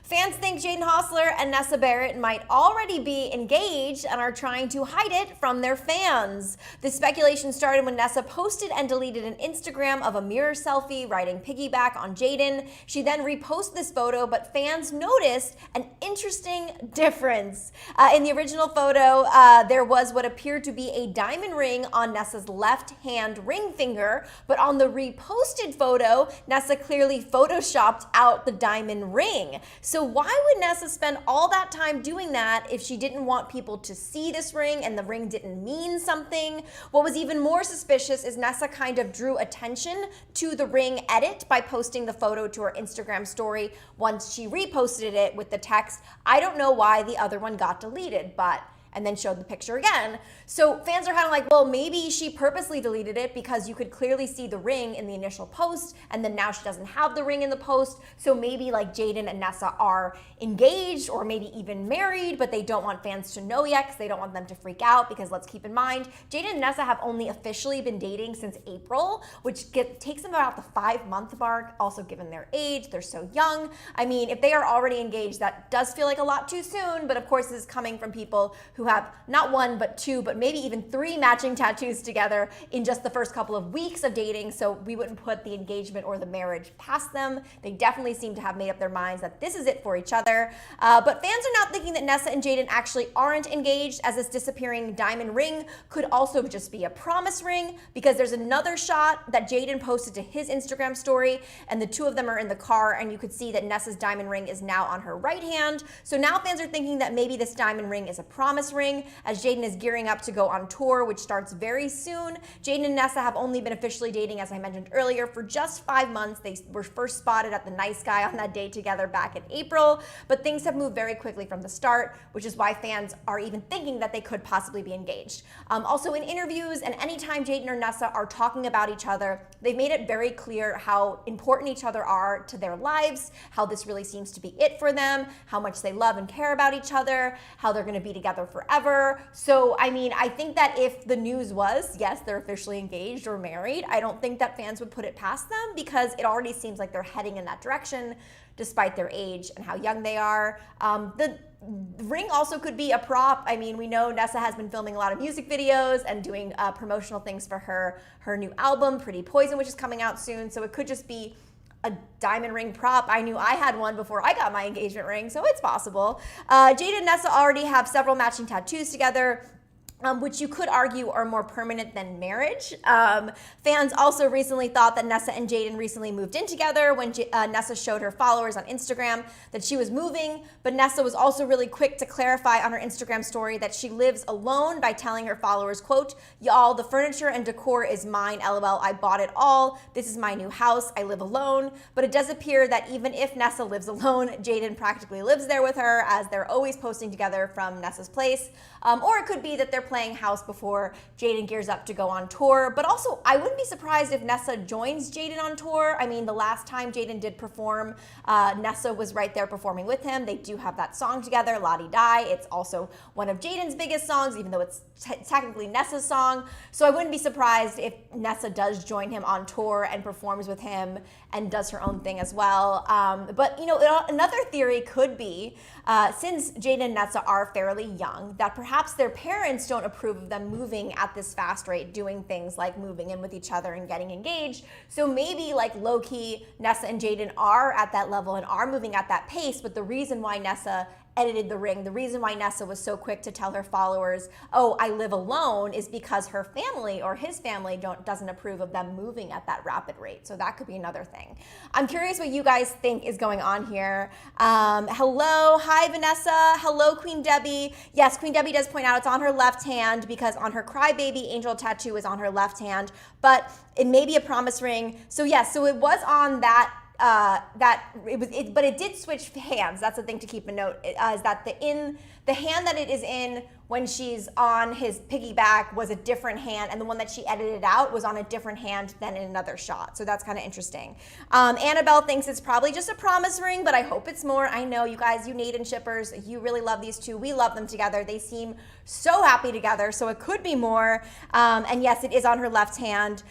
Fans think Jaden Hossler and Nessa Barrett might already be engaged and are trying to hide it from their fans. The speculation started when Nessa posted and deleted an Instagram of a mirror selfie riding piggyback on Jaden. She then reposted this photo, but fans noticed an interesting difference. In the original photo, there was what appeared to be a diamond ring on Nessa's left hand ring finger, but on the reposted photo, Nessa clearly photoshopped out the diamond ring. So why would Nessa spend all that time doing that if she didn't want people to see this ring and the ring didn't mean something? What was even more suspicious is Nessa kind of drew attention to the ring edit by posting the photo to her Instagram story once she reposted it with the text, "I don't know why the other one got deleted, but," and then showed the picture again. So fans are kind of like, well, maybe she purposely deleted it because you could clearly see the ring in the initial post, and then now she doesn't have the ring in the post. So maybe like Jaden and Nessa are engaged or maybe even married, but they don't want fans to know yet because they don't want them to freak out, because let's keep in mind, Jaden and Nessa have only officially been dating since April, which takes them about the 5-month mark. Also, given their age, they're so young. I mean, if they are already engaged, that does feel like a lot too soon, but of course this is coming from people who have not one, but two, but maybe even 3 matching tattoos together in just the first couple of weeks of dating, so we wouldn't put the engagement or the marriage past them. They definitely seem to have made up their minds that this is it for each other. But fans are not thinking that Nessa and Jaden actually aren't engaged, as this disappearing diamond ring could also just be a promise ring, because there's another shot that Jaden posted to his Instagram story, and the two of them are in the car, and you could see that Nessa's diamond ring is now on her right hand. So now fans are thinking that maybe this diamond ring is a promise ring, as Jaden is gearing up to go on tour, which starts very soon. Jaden and Nessa have only been officially dating, as I mentioned earlier, for just 5 months. They were first spotted at the Nice Guy on that date together back in April, but things have moved very quickly from the start, which is why fans are even thinking that they could possibly be engaged. Also in interviews and anytime Jaden or Nessa are talking about each other, they've made it very clear how important each other are to their lives, how this really seems to be it for them, how much they love and care about each other, how they're going to be together forever. So, I mean, I think that if the news was, yes, they're officially engaged or married, I don't think that fans would put it past them, because it already seems like they're heading in that direction despite their age and how young they are. The ring also could be a prop. I mean, we know Nessa has been filming a lot of music videos and doing promotional things for her new album, Pretty Poison, which is coming out soon. So it could just be a diamond ring prop. I knew I had one before I got my engagement ring, so it's possible. Jaden and Nessa already have several matching tattoos together, which you could argue are more permanent than marriage. Fans also recently thought that Nessa and Jaden recently moved in together when Nessa showed her followers on Instagram that she was moving, but Nessa was also really quick to clarify on her Instagram story that she lives alone by telling her followers, quote, "Y'all, the furniture and decor is mine, LOL, I bought it all. This is my new house, I live alone." But it does appear that even if Nessa lives alone, Jaden practically lives there with her, as they're always posting together from Nessa's place. Or it could be that they're playing house before Jaden gears up to go on tour. But also, I wouldn't be surprised if Nessa joins Jaden on tour. I mean, the last time Jaden did perform, Nessa was right there performing with him. They do have that song together, La Di Die. It's also one of Jaden's biggest songs, even though it's technically Nessa's song. So I wouldn't be surprised if Nessa does join him on tour and performs with him and does her own thing as well. But, you know, another theory could be, since Jaden and Nessa are fairly young, that perhaps their parents don't approve of them moving at this fast rate, doing things like moving in with each other and getting engaged. So maybe like low-key, Nessa and Jaden are at that level and are moving at that pace, but the reason why Nessa edited the ring, the reason why Nessa was so quick to tell her followers, "Oh, I live alone," is because her family or his family doesn't approve of them moving at that rapid rate. So that could be another thing. I'm curious what you guys think is going on here. Hello, hi Vanessa, hello Queen Debbie. Yes, Queen Debbie does point out it's on her left hand, because on her crybaby angel tattoo is on her left hand, but it may be a promise ring. So yes, so it was on that but it did switch hands. That's the thing to keep a note, is that the hand that it is in when she's on his piggyback was a different hand, and the one that she edited out was on a different hand than in another shot. So that's kind of interesting. Annabelle thinks it's probably just a promise ring, but I hope it's more. I know you guys, you Naden shippers, you really love these two. We love them together. They seem so happy together, so it could be more. And yes, it is on her left hand.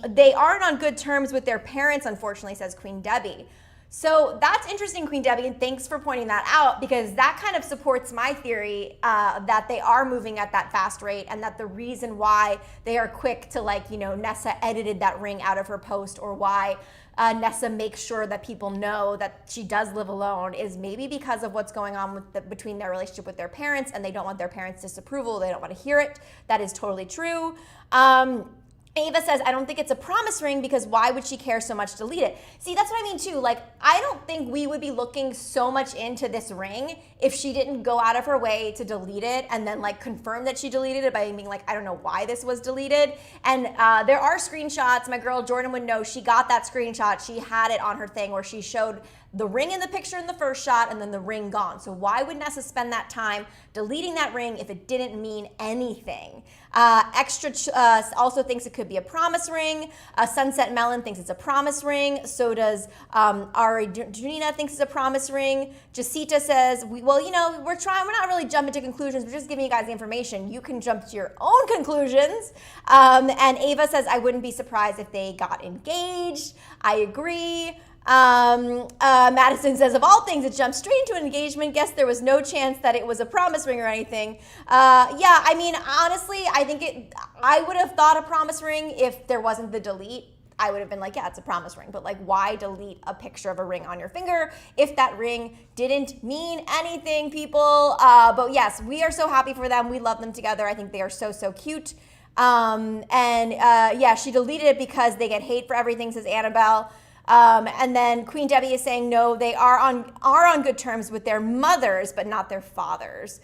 They aren't on good terms with their parents, unfortunately, says Queen Debbie. So that's interesting, Queen Debbie, and thanks for pointing that out, because that kind of supports my theory that they are moving at that fast rate, and that the reason why they are quick to, like, you know, Nessa edited that ring out of her post, or why Nessa makes sure that people know that she does live alone, is maybe because of what's going on with between their relationship with their parents, and they don't want their parents' disapproval. They don't want to hear it. That is totally true. Ava says, I don't think it's a promise ring, because why would she care so much to delete it? See, that's what I mean too. Like, I don't think we would be looking so much into this ring if she didn't go out of her way to delete it and then like confirm that she deleted it by being like, I don't know why this was deleted. And there are screenshots. My girl Jordan would know. She got that screenshot. She had it on her thing where she showed the ring in the picture in the first shot and then the ring gone. So why would Nessa spend that time deleting that ring if it didn't mean anything? Extra also thinks it could be a promise ring. Sunset Melon thinks it's a promise ring. So does Ari Junina thinks it's a promise ring. Jacita says, well, you know, we're not really jumping to conclusions. We're just giving you guys the information. You can jump to your own conclusions. And Ava says, I wouldn't be surprised if they got engaged. I agree. Madison says, of all things, it jumped straight into an engagement. Guess there was no chance that it was a promise ring or anything. Yeah, I mean, honestly, I would have thought a promise ring if there wasn't the delete. I would have been like, yeah, it's a promise ring. But like, why delete a picture of a ring on your finger if that ring didn't mean anything, people? But yes, we are so happy for them. We love them together. I think they are so, so cute. Yeah, she deleted it because they get hate for everything, says Annabelle. And then Queen Debbie is saying, no, they are on good terms with their mothers, but not their fathers,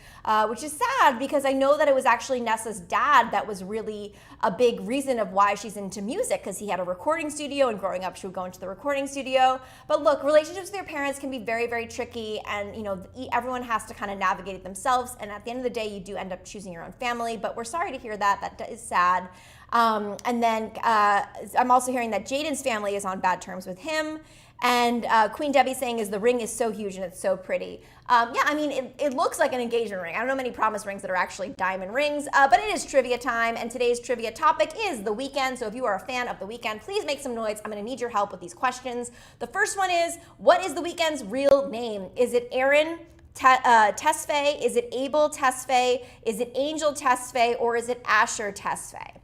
which is sad, because I know that it was actually Nessa's dad that was really a big reason of why she's into music, because he had a recording studio, and growing up she would go into the recording studio. But look, relationships with your parents can be very, very tricky, and you know, everyone has to kind of navigate it themselves, and at the end of the day, you do end up choosing your own family. But we're sorry to hear that. That is sad. And then I'm also hearing that Jaden's family is on bad terms with him. And Queen Debbie saying the ring is so huge and it's so pretty. Yeah, I mean, it looks like an engagement ring. I don't know many promise rings that are actually diamond rings, but it is trivia time, and today's trivia topic is The Weeknd. So if you are a fan of The Weeknd, please make some noise. I'm gonna need your help with these questions. The first one is, what is The Weeknd's real name? Is it Aaron Tesfaye? Is it Abel Tesfaye? Is it Angel Tesfaye? Or is it Asher Tesfaye?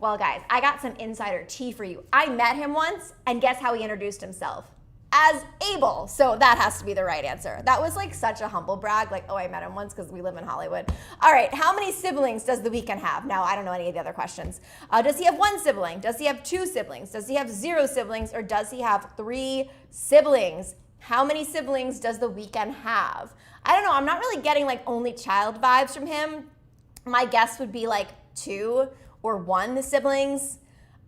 Well, guys, I got some insider tea for you. I met him once, and guess how he introduced himself? As Abel. So that has to be the right answer. That was like such a humble brag, like, oh, I met him once because we live in Hollywood. All right, how many siblings does The Weeknd have? Now, I don't know any of the other questions. Does he have one sibling? Does he have two siblings? Does he have 0 siblings? Or does he have 3 siblings? How many siblings does The Weeknd have? I don't know. I'm not really getting like only child vibes from him. My guess would be like 2 or 1 siblings.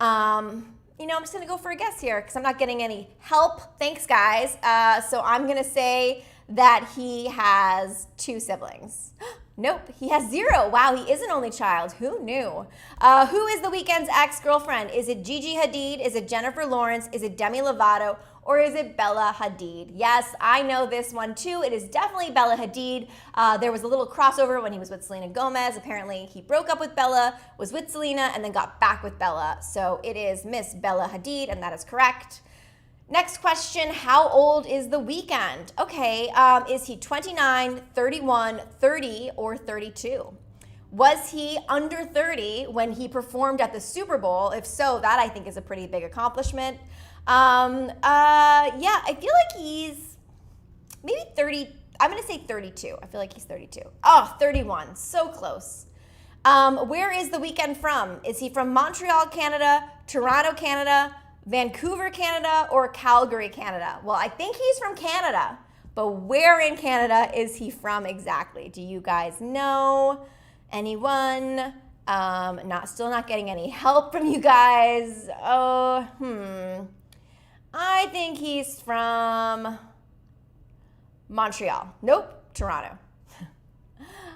You know, I'm just gonna go for a guess here because I'm not getting any help. Thanks, guys. So I'm gonna say that he has 2 siblings. Nope, he has 0. Wow, he is an only child. Who knew? Who is The Weeknd's ex-girlfriend? Is it Gigi Hadid? Is it Jennifer Lawrence? Is it Demi Lovato? Or is it Bella Hadid? Yes, I know this one too. It is definitely Bella Hadid. There was a little crossover when he was with Selena Gomez. Apparently he broke up with Bella, was with Selena, and then got back with Bella. So it is Miss Bella Hadid, and that is correct. Next question, how old is The Weeknd? Okay, is he 29, 31, 30, or 32? Was he under 30 when he performed at the Super Bowl? If so, that I think is a pretty big accomplishment. Yeah, I feel like he's maybe 30. I'm going to say 32. I feel like he's 32. Oh, 31. So close. Where is The Weeknd from? Is he from Montreal, Canada, Toronto, Canada, Vancouver, Canada, or Calgary, Canada? Well, I think he's from Canada, but where in Canada is he from exactly? Do you guys know? Anyone? Still not getting any help from you guys. I think he's from Montreal. Nope, Toronto.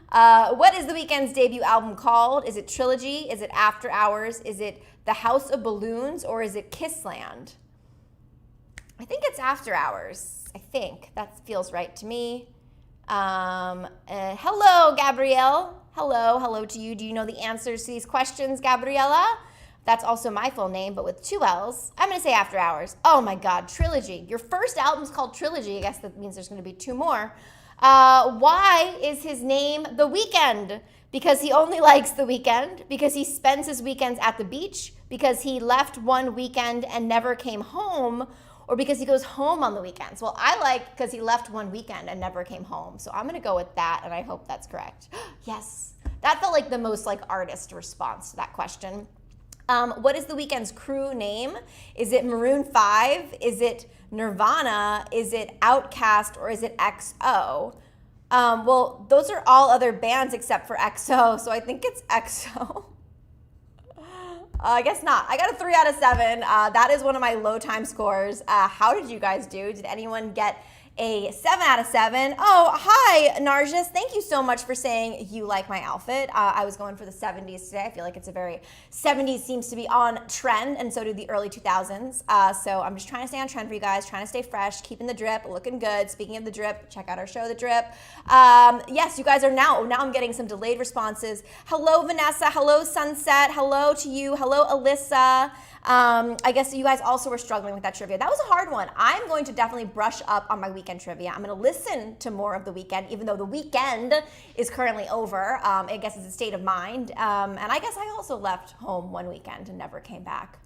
What is The Weeknd's debut album called? Is it Trilogy? Is it After Hours? Is it The House of Balloons? Or is it Kissland? I think it's After Hours. I think. That feels right to me. Hello, Gabrielle. Hello to you. Do you know the answers to these questions, Gabriella? That's also my full name, but with 2 L's. I'm gonna say After Hours. Oh my God, Trilogy. Your first album's called Trilogy. I guess that means there's gonna be 2 more. Why is his name The Weeknd? Because he only likes the weekend, because he spends his weekends at the beach, because he left one weekend and never came home, or because he goes home on the weekends. Well, I like because he left one weekend and never came home. So I'm gonna go with that, and I hope that's correct. Yes, that felt like the most like artist response to that question. What is The Weeknd's crew name? Is it Maroon 5? Is it Nirvana? Is it Outkast? Or is it XO? Well, those are all other bands except for XO, so I think it's XO. I guess not. I got a 3 out of 7. That is one of my low time scores. How did you guys do? Did anyone get a 7 out of 7? Oh, hi, Narjis. Thank you so much for saying you like my outfit. I was going for the 70s today. I feel like it's a very 70s seems to be on trend, and so do the early 2000s. So I'm just trying to stay on trend for you guys, trying to stay fresh, keeping the drip, looking good. Speaking of the drip, check out our show, The Drip. Yes, you guys are now I'm getting some delayed responses. Hello, Vanessa. Hello, Sunset. Hello to you. Hello, Alyssa. I guess you guys also were struggling with that trivia. That was a hard one. I'm going to definitely brush up on my weekend trivia. I'm going to listen to more of the weekend, even though the weekend is currently over. I guess it's a state of mind. And I guess I also left home one weekend and never came back.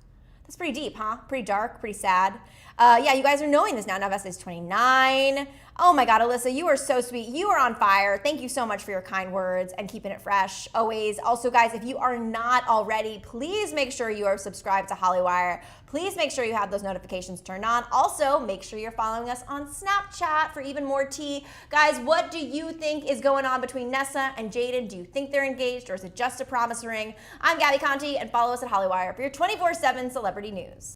That's pretty deep, huh? Pretty dark, pretty sad. Yeah, you guys are knowing this now. Now Vesta is 29. Oh my God, Alyssa, you are so sweet. You are on fire. Thank you so much for your kind words and keeping it fresh always. Also, guys, if you are not already, please make sure you are subscribed to Hollywire. Please make sure you have those notifications turned on. Also, make sure you're following us on Snapchat for even more tea. Guys, what do you think is going on between Nessa and Jaden? Do you think they're engaged, or is it just a promise ring? I'm Gabby Conti, and follow us at Hollywire for your 24/7 celebrity news.